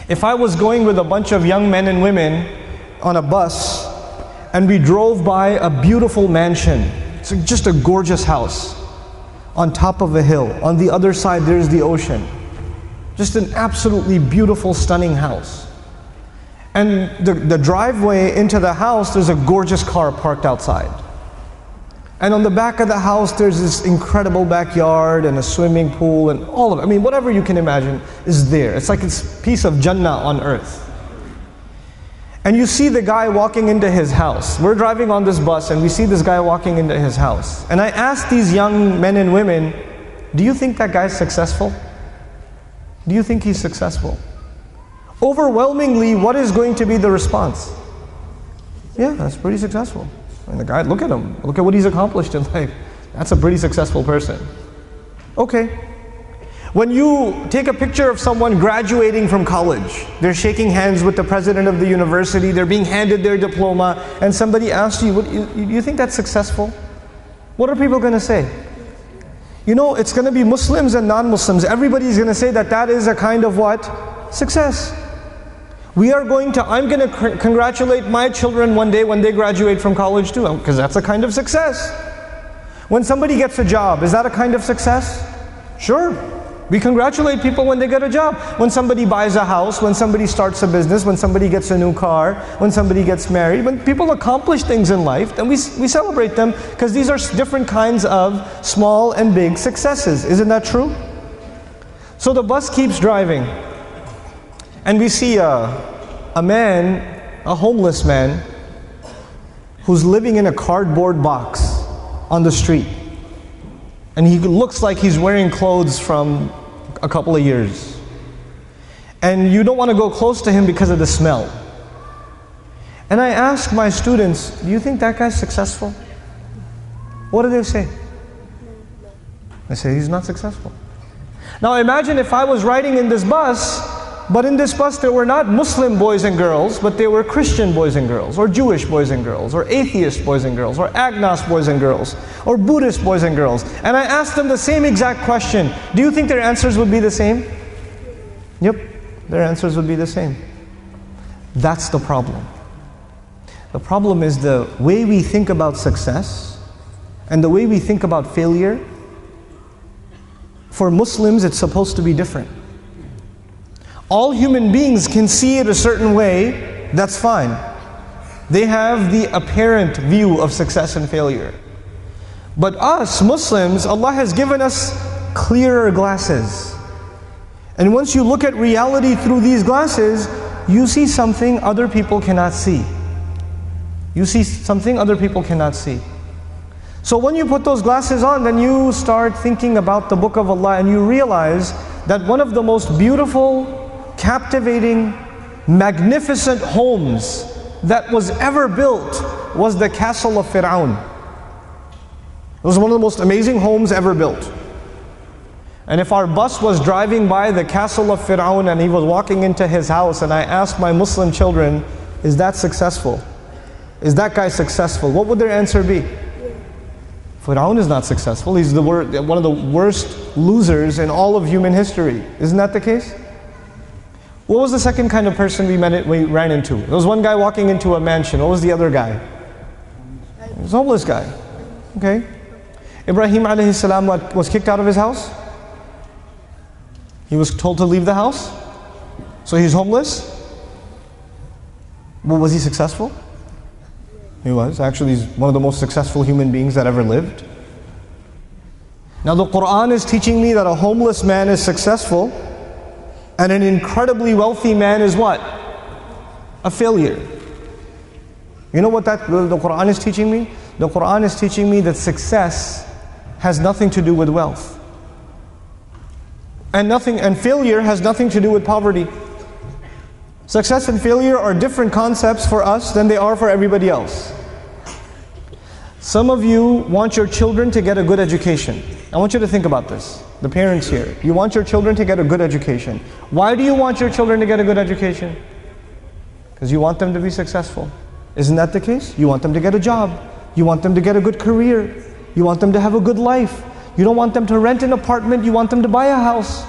If I was going with a bunch of young men and women on a bus and we drove by a beautiful mansion, it's just a gorgeous house on top of a hill. On the other side there's the ocean. Just an absolutely beautiful, stunning house. And the driveway into the house, there's a gorgeous car parked outside. And on the back of the house, there's this incredible backyard and a swimming pool and all of it. I mean, whatever you can imagine is there. It's like it's a piece of Jannah on earth. And you see the guy walking into his house. We're driving on this bus and we see this guy walking into his house. And I asked these young men and women, do you think that guy's successful? Do you think he's successful? Overwhelmingly, what is going to be the response? Yeah, that's pretty successful. And the guy, look at him. Look at what he's accomplished in life. That's a pretty successful person. Okay. When you take a picture of someone graduating from college, they're shaking hands with the president of the university, they're being handed their diploma, and somebody asks you, you think that's successful? What are people going to say? You know, it's going to be Muslims and non-Muslims. Everybody's going to say that that is a kind of what? Success. I'm going to congratulate my children one day when they graduate from college too, because that's a kind of success. When somebody gets a job, is that a kind of success? Sure. We congratulate people when they get a job. When somebody buys a house, when somebody starts a business, when somebody gets a new car, when somebody gets married, when people accomplish things in life, then we celebrate them, because these are different kinds of small and big successes. Isn't that true? So the bus keeps driving, and we see a man, a homeless man, who's living in a cardboard box on the street. And he looks like he's wearing clothes from a couple of years. And you don't want to go close to him because of the smell. And I ask my students, do you think that guy's successful? What do they say? They say he's not successful. Now imagine if I was riding in this bus, but in this bus there were not Muslim boys and girls, but they were Christian boys and girls, or Jewish boys and girls, or atheist boys and girls, or agnostic boys and girls, or Buddhist boys and girls. And I asked them the same exact question. Do you think their answers would be the same? Yep, their answers would be the same. That's the problem. The problem is the way we think about success and the way we think about failure. For Muslims, it's supposed to be different. All human beings can see it a certain way, that's fine. They have the apparent view of success and failure. But us, Muslims, Allah has given us clearer glasses. And once you look at reality through these glasses, you see something other people cannot see. You see something other people cannot see. So when you put those glasses on, then you start thinking about the Book of Allah, and you realize that one of the most beautiful, captivating, magnificent homes that was ever built was the castle of Fir'aun. It was one of the most amazing homes ever built. And if our bus was driving by the castle of Fir'aun and he was walking into his house, and I asked my Muslim children, is that successful? Is that guy successful? What would their answer be? Fir'aun is not successful. He's one of the worst losers in all of human history. Isn't that the case? What was the second kind of person we ran into? There was one guy walking into a mansion. What was the other guy? He was a homeless guy. Okay. Ibrahim alayhi salam was kicked out of his house. He was told to leave the house. So he's homeless. Well, was he successful? He was. Actually, he's one of the most successful human beings that ever lived. Now the Quran is teaching me that a homeless man is successful, and an incredibly wealthy man is what? A failure. You know what the Quran is teaching me? The Quran is teaching me that success has nothing to do with wealth. And failure has nothing to do with poverty. Success and failure are different concepts for us than they are for everybody else. Some of you want your children to get a good education. I want you to think about this. The parents here, you want your children to get a good education. Why do you want your children to get a good education? Because you want them to be successful. Isn't that the case? You want them to get a job. You want them to get a good career. You want them to have a good life. You don't want them to rent an apartment, you want them to buy a house.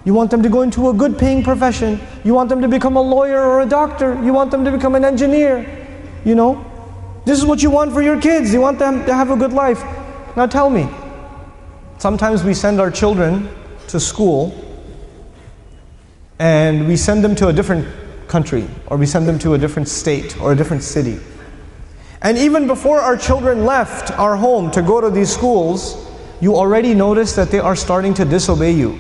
You want them to go into a good paying profession. You want them to become a lawyer or a doctor. You want them to become an engineer. You know? This is what you want for your kids. You want them to have a good life. Now tell me, sometimes we send our children to school and we send them to a different country, or we send them to a different state or a different city. And even before our children left our home to go to these schools, you already notice that they are starting to disobey you.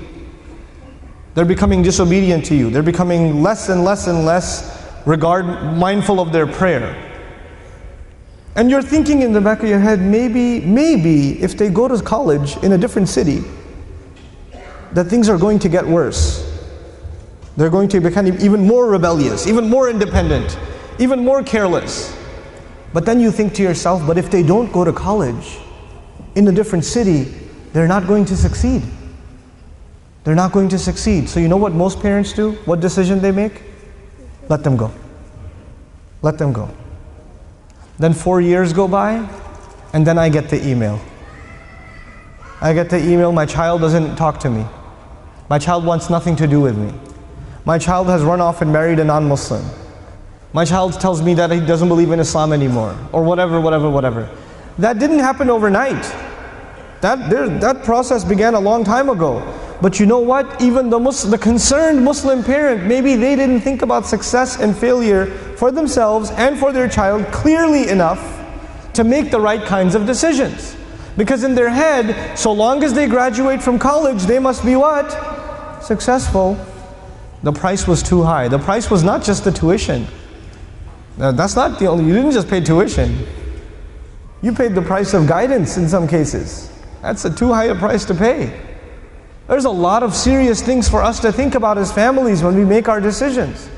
They're becoming disobedient to you. They're becoming less and less and less mindful of their prayer. And you're thinking in the back of your head, maybe if they go to college in a different city, that things are going to get worse. They're going to become even more rebellious, even more independent, even more careless. But then you think to yourself, but if they don't go to college in a different city, they're not going to succeed. They're not going to succeed. So you know what most parents do? What decision they make? Let them go. Let them go. Then 4 years go by, and then I get the email. I get the email, my child doesn't talk to me. My child wants nothing to do with me. My child has run off and married a non-Muslim. My child tells me that he doesn't believe in Islam anymore, or whatever. That didn't happen overnight. That process began a long time ago. But you know what? Even the concerned Muslim parent, maybe they didn't think about success and failure for themselves and for their child clearly enough to make the right kinds of decisions. Because in their head, so long as they graduate from college, they must be what? Successful. The price was too high. The price was not just the tuition. That's not the only, you didn't just pay tuition. You paid the price of guidance in some cases. That's a too high a price to pay. There's a lot of serious things for us to think about as families when we make our decisions.